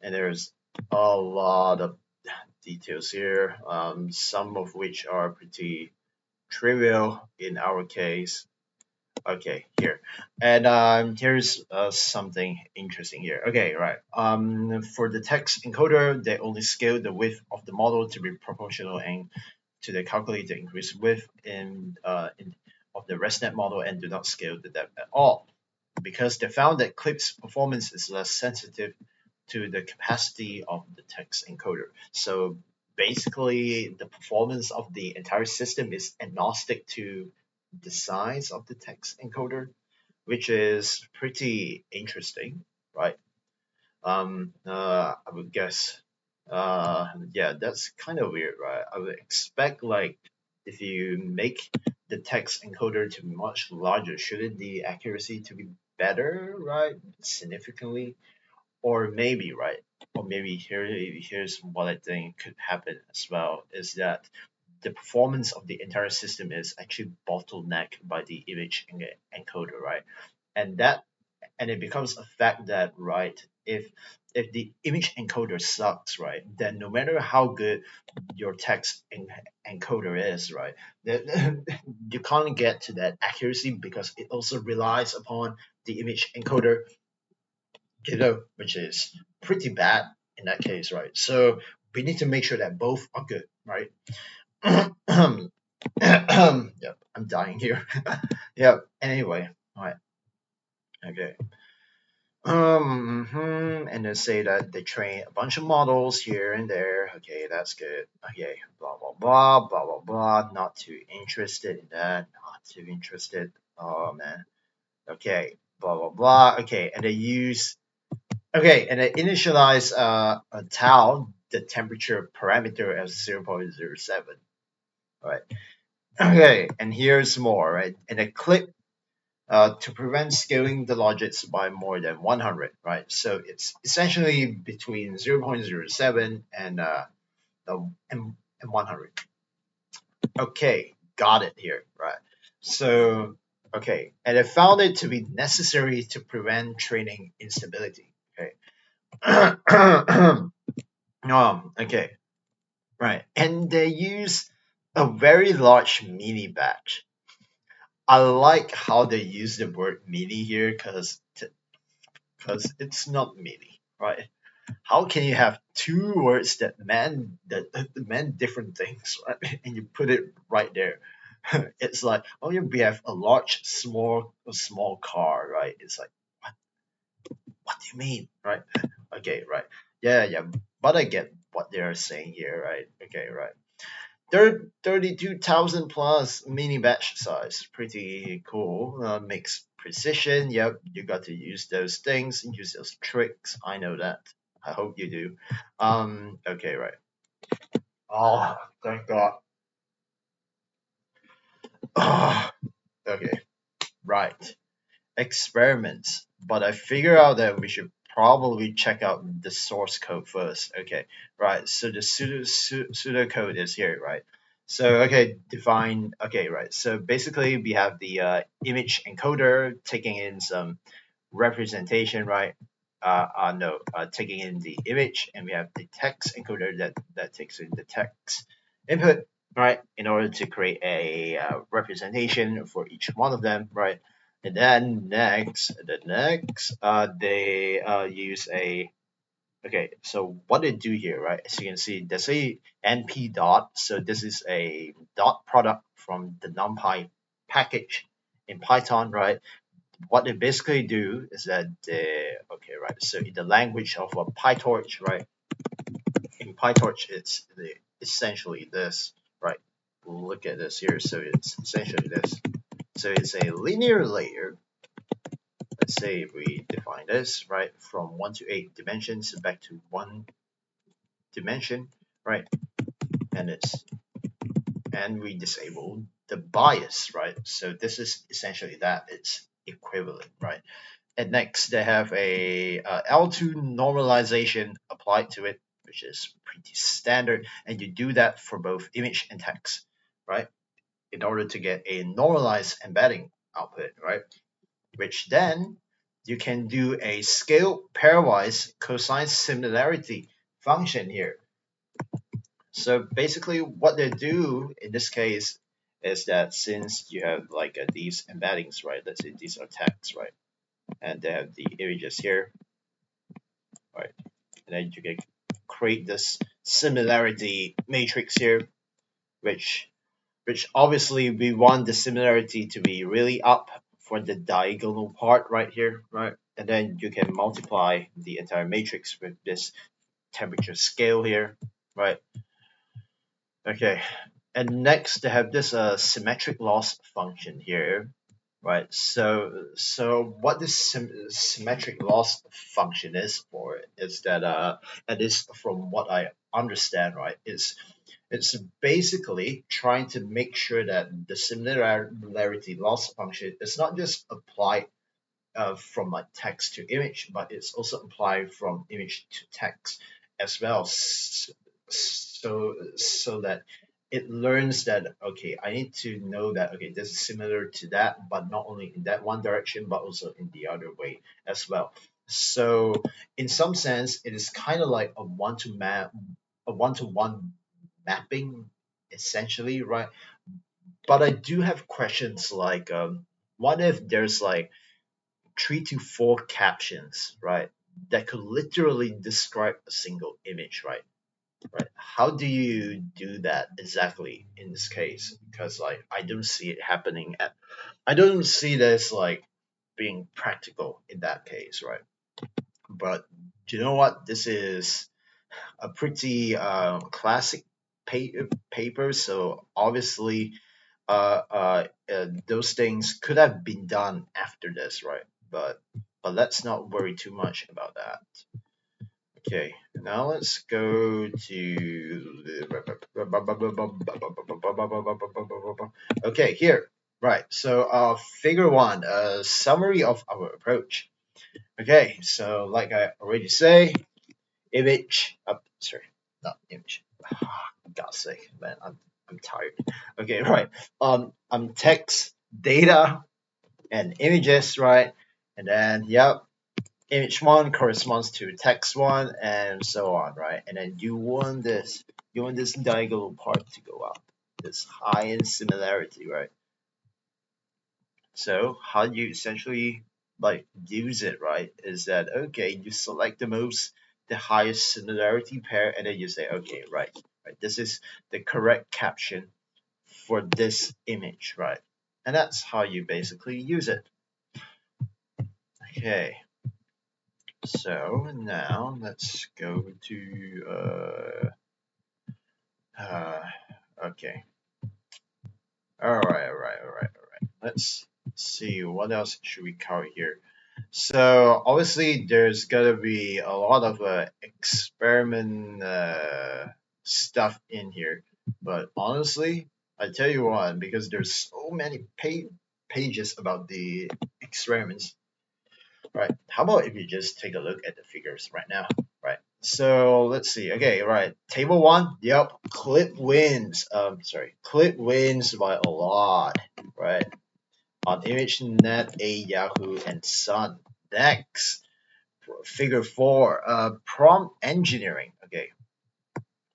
And there's a lot of details here, some of which are pretty trivial in our case. Okay, here. And here's something interesting here. Okay, right. For the text encoder, they only scale the width of the model to be proportional and to the calculated increased width in of the ResNet model and do not scale the depth at all because they found that Clip's performance is less sensitive to the capacity of the text encoder. So basically, the performance of the entire system is agnostic to the size of the text encoder, which is pretty interesting, right? I would guess, yeah, that's kind of weird, right? I would expect like if you make the text encoder to be much larger, shouldn't the accuracy to be better, right? Significantly, or maybe right, or maybe here's what I think could happen as well is that the performance of the entire system is actually bottlenecked by the image encoder, right? And that and it becomes a fact that right if the image encoder sucks, right, then no matter how good your text encoder is, right, then you can't get to that accuracy because it also relies upon the image encoder, which is pretty bad in that case, right? So we need to make sure that both are good, right? Yep, I'm dying here. Yep. Anyway, all right. Okay. And then say that they train a bunch of models here and there. Okay, that's good. Okay, blah blah blah blah blah blah. Not too interested in that. Not too interested. Oh man. Okay, blah blah blah. Okay, and they use okay, and they initialize a tau, the temperature parameter as 0.07. All right. Okay, and here's more, right? And a clip to prevent scaling the logits by more than 100, right? So it's essentially between 0.07 and 100. Okay, got it here, right? So, okay, and I found it to be necessary to prevent training instability. Okay. Okay, right. And they use a very large mini batch. I like how they use the word mini here because it's not mini, right? How can you have two words that meant different things, right? And you put it right there. It's like, oh yeah, we have a large, a small car, right? It's like, what do you mean, right? Okay, right. Yeah, yeah. But I get what they're saying here, right? Okay, right. 32,000 plus mini batch size. Pretty cool. Makes precision. Yep, you got to use those things, use those tricks. I know that. I hope you do. Okay, right. Oh, thank God. Oh, okay, right. Experiments. But I figure out that we should probably check out the source code first. Okay, right. So the pseudo code is here, right? So okay, define. Okay, right. So basically, we have the image encoder taking in some representation, right? taking in the image, and we have the text encoder that takes in the text input, right, in order to create a representation for each one of them, right. And then they use a okay. So what they do here, right? As you can see, there's a np dot. So this is a dot product from the NumPy package in Python, right? What they basically do is that right. So in the language of a PyTorch, right? In PyTorch, it's essentially this, right? Look at this here. So it's essentially this. So it's a linear layer. Let's say we define this, right, from 1 to 8 dimensions back to 1 dimension, right? And we disable the bias, right? So this is essentially that. It's equivalent, right? And next, they have a L2 normalization applied to it, which is pretty standard. And you do that for both image and text, right? In order to get a normalized embedding output, right? Which then you can do a scale pairwise cosine similarity function here. So basically what they do in this case is that since you have like these embeddings, right? Let's say these are text, right? And they have the images here, right? And then you can create this similarity matrix here, which obviously we want the similarity to be really up for the diagonal part right here, right? And then you can multiply the entire matrix with this temperature scale here, right? Okay, and next they have this symmetric loss function here, right? So what this symmetric loss function is for is that at least from what I understand, right, it's basically trying to make sure that the similarity loss function is not just applied from like text to image, but it's also applied from image to text as well. So that it learns that okay, I need to know that okay, this is similar to that, but not only in that one direction, but also in the other way as well. So in some sense, it is kind of like a one-to-one mapping, essentially, right? But I do have questions like, what if there's like 3 to 4 captions, right, that could literally describe a single image, right? Right. How do you do that exactly in this case? Because like I don't see it happening at I don't see this like being practical in that case, right? But do you know what? This is a pretty classic paper, so obviously those things could have been done after this, right? But let's not worry too much about that. Okay, now let's go to okay here. Right, so figure one, a summary of our approach. Okay, so like I already say, image sorry, not image. God's sake, man, I'm tired. Okay, right. Text, data, and images, right? And then yep, image one corresponds to text one, and so on, right? And then you want this diagonal part to go up, this high in similarity, right? So how do you essentially like use it, right? Is that okay? You select the highest similarity pair, and then you say, okay, right, this is the correct caption for this image, right? And that's how you basically use it. Okay. So now let's go to okay. All right. Let's see what else should we cover here. So obviously there's gonna be a lot of experiment stuff in here, but honestly, I tell you what, because there's so many pages about the experiments. Right. How about if you just take a look at the figures right now? Right. So let's see. Okay, right. Table one. Yep. Clip wins. Clip wins by a lot. Right. On ImageNet, A, Yahoo, and Sun. Next, figure 4, prompt engineering. Okay,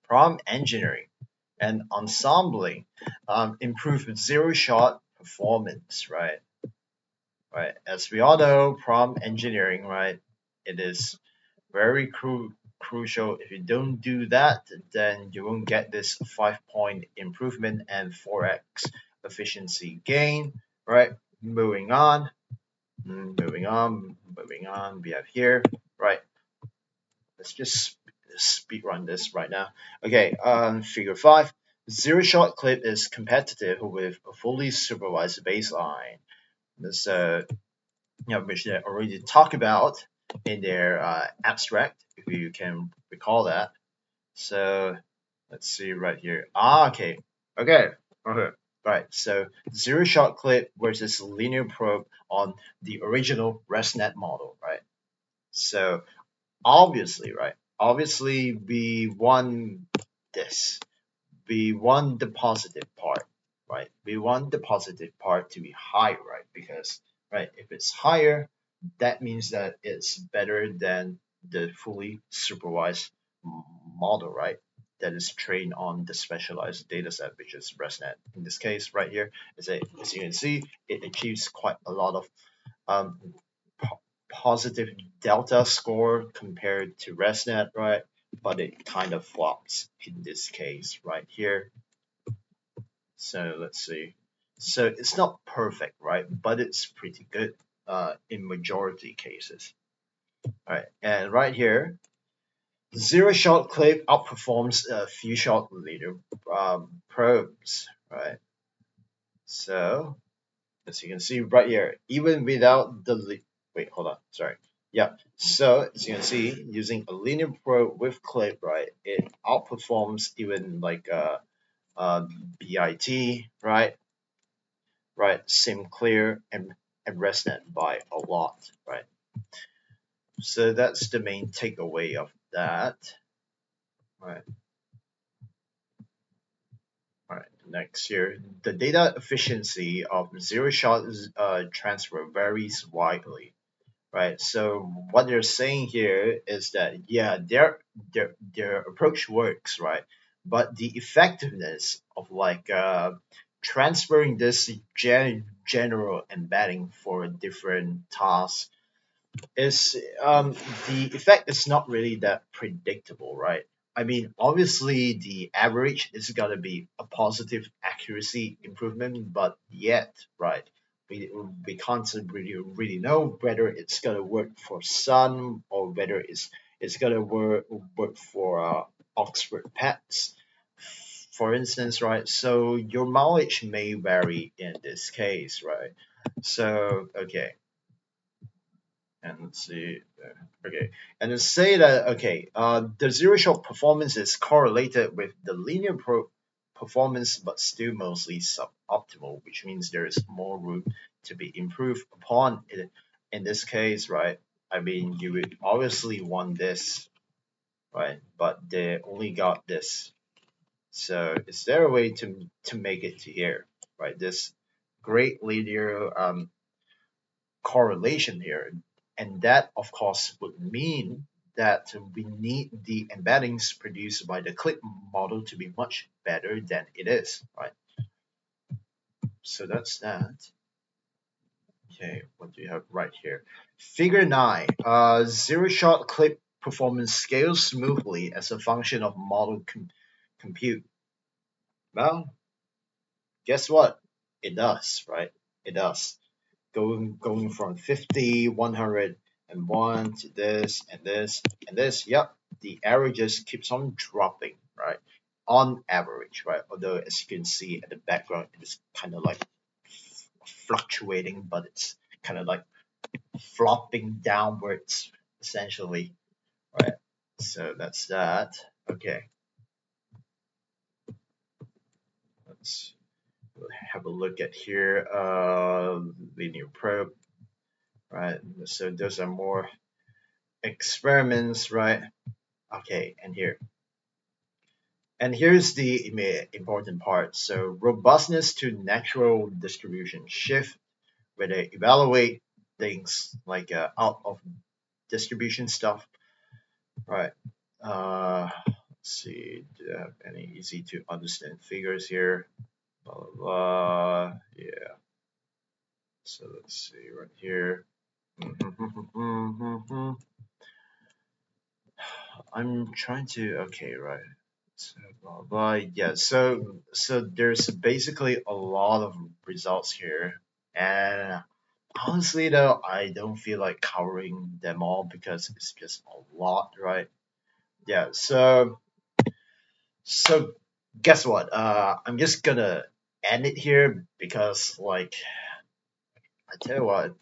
prompt engineering and ensembling improve zero shot performance, right? Right. As we all know, prompt engineering, right? It is very crucial. If you don't do that, then you won't get this 5-point improvement and 4x efficiency gain, right? Moving on, moving on. We have here, right? Let's just speed run this right now. Okay, figure 5. Zero shot clip is competitive with a fully supervised baseline. This, which they already talked about in their abstract, if you can recall that. So let's see right here. Okay. Right. So zero shot clip versus linear probe on the original ResNet model, right? So obviously, right? Obviously, we won this. We want the positive part, right? We want the positive part to be high, right? Because, right, if it's higher, that means that it's better than the fully supervised model, right? That is trained on the specialized dataset, which is ResNet. In this case, right here, as you can see, it achieves quite a lot of um, positive delta score compared to ResNet, right? But it kind of flops in this case right here. So let's see. So it's not perfect, right? But it's pretty good in majority cases. All right, and right here, zero shot clip outperforms a few shot leader probes, right? So as you can see right here, even without the wait, hold on, sorry. Yeah, so as you can see, using a linear probe with clip, right, it outperforms even like uh, BIT, right? Right, Sinclair and ResNet by a lot, right? So that's the main takeaway of that, right? All right, next here, the data efficiency of zero shot transfer varies widely, right? So what they're saying here is that yeah, their approach works, right? But the effectiveness of like transferring this general embedding for different tasks is the effect is not really that predictable, right? I mean, obviously the average is gonna be a positive accuracy improvement, but yet, right, we can't really know whether it's gonna work for some or whether it's gonna work for Oxford pets, for instance, right? So your mileage may vary in this case, right? So okay, and let's see. Okay, and let's say that okay, the zero shot performance is correlated with the linear performance, but still mostly suboptimal, which means there is more room to be improved upon. In this case, right? I mean, you would obviously want this, right? But they only got this. So is there a way to make it to here, right? This great linear correlation here. And that, of course, would mean that we need the embeddings produced by the clip model to be much better than it is, right? So that's that. Okay, what do you have right here? Figure 9, zero shot clip performance scales smoothly as a function of model compute. Well, guess what? It does, right? It does. Going from 50, 101 to this and this and this. Yep, the error just keeps on dropping, right? On average, right? Although as you can see at the background, it is kind of like fluctuating, but it's kind of like flopping downwards essentially, right? So that's that. Okay, let's have a look at here. Linear probe, right? So those are more experiments, right? Okay, and here's the important part. So robustness to natural distribution shift, where they evaluate things like out of distribution stuff, right? Let's see, do I have any easy to understand figures here? Blah, blah, blah. Yeah, so let's see right here. I'm trying to, okay, right. So, blah, blah. Yeah, so there's basically a lot of results here. And honestly, though, I don't feel like covering them all because it's just a lot, right? Yeah, so guess what? I'm just gonna end it here because, like, I tell you what,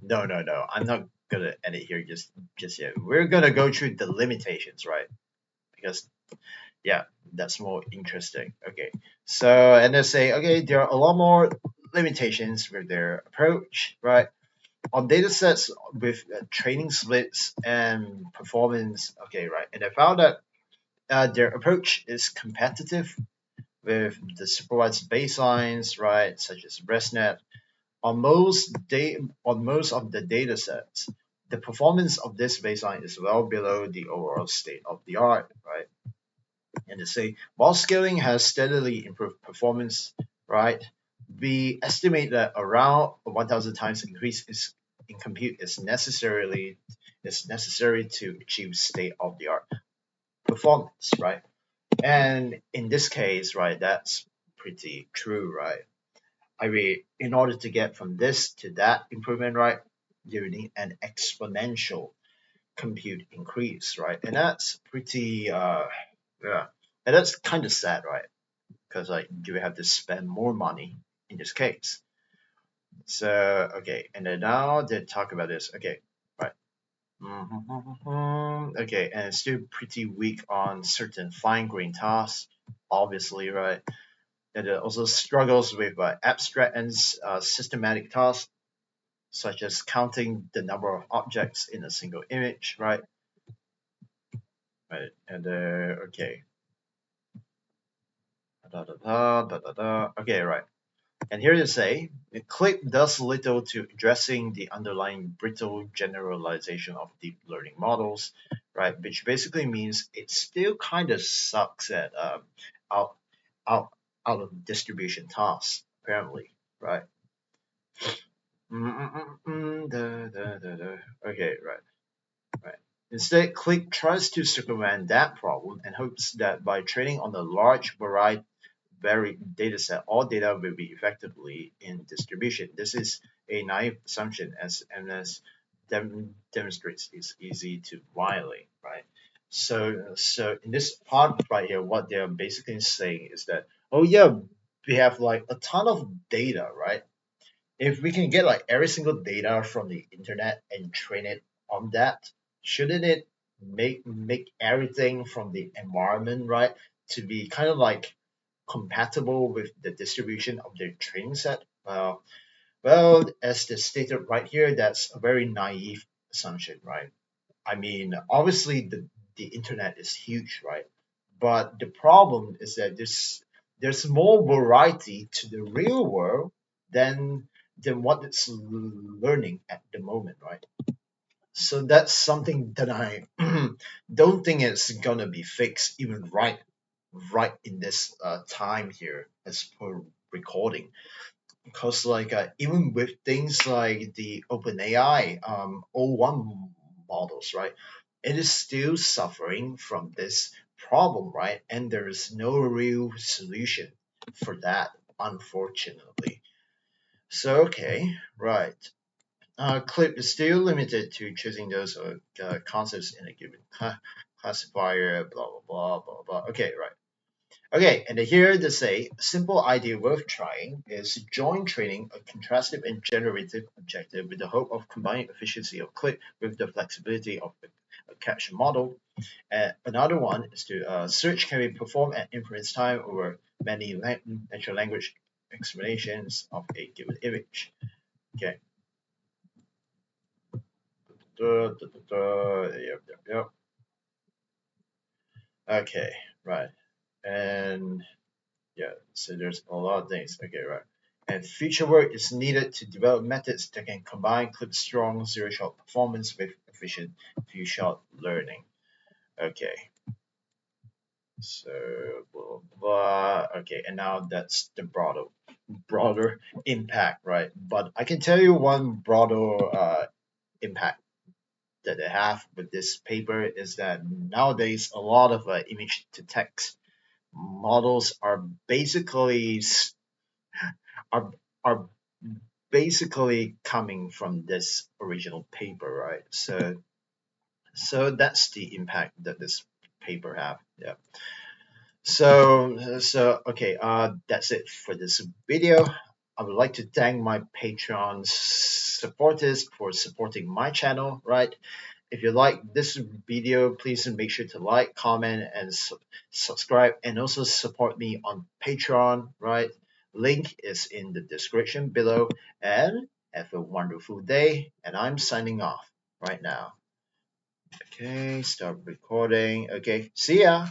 no, I'm not gonna end it here just yet. We're gonna go through the limitations, right? Because yeah, that's more interesting. Okay, so and they say okay, there are a lot more limitations with their approach, right? On data sets with training splits and performance. Okay, right, and I found that their approach is competitive with the supervised baselines, right, such as ResNet. On most of the data sets, the performance of this baseline is well below the overall state of the art, right? And to say, while scaling has steadily improved performance, right, we estimate that around 1,000 times increase in compute is necessary to achieve state of the art performance, right? And in this case, right, that's pretty true, right? I mean, in order to get from this to that improvement, right, you need an exponential compute increase, right? And that's pretty, yeah, and that's kind of sad, right? Because like you have to spend more money in this case. So okay, and then now they talk about this. Okay, right. Okay, and it's still pretty weak on certain fine-grained tasks, obviously, right? And it also struggles with abstract and systematic tasks, such as counting the number of objects in a single image, right? Right, and okay, okay, right. And here you say the clip does little to addressing the underlying brittle generalization of deep learning models, right? Which basically means it still kind of sucks at out out out of distribution tasks, apparently, right? Okay, right, right. Instead, Click tries to circumvent that problem and hopes that by training on a large variety very dataset, all data will be effectively in distribution. This is a naive assumption as MS demonstrates is easy to violate, right? So in this part right here, what they're basically saying is that, oh yeah, we have like a ton of data, right? If we can get like every single data from the internet and train it on that, shouldn't it make everything from the environment, right, to be kind of like compatible with the distribution of their training set? Well, as they stated right here, that's a very naive assumption, right? I mean, obviously the internet is huge, right? But the problem is that there's more variety to the real world than what it's learning at the moment, right? So that's something that I don't think it's gonna be fixed even right in this time here as per recording, because like even with things like the OpenAI O1 models, right, it is still suffering from this problem, right? And there is no real solution for that, unfortunately. So okay, right. Clip is still limited to choosing those concepts in a given classifier, blah blah blah blah blah. Okay, right. Okay, and here they say a simple idea worth trying is joint training a contrastive and generative objective with the hope of combining efficiency of clip with the flexibility of a caption model. Another one is to search can be performed at inference time over many natural language explanations of a given image. Okay. Yep. Okay, right. And yeah, so there's a lot of things. Okay, right. And future work is needed to develop methods that can combine strong zero-shot performance with efficient few-shot learning. Okay, so blah, blah. Okay, and now that's the broader impact, right? But I can tell you one broader impact that they have with this paper is that nowadays a lot of image to text models are are basically coming from this original paper, right? So that's the impact that this paper have. Yeah. So okay, that's it for this video. I would like to thank my Patreon supporters for supporting my channel, right? If you like this video, please make sure to like, comment, and subscribe, and also support me on Patreon, right? Link is in the description below. And have a wonderful day. And I'm signing off right now. Okay, start recording. Okay, see ya.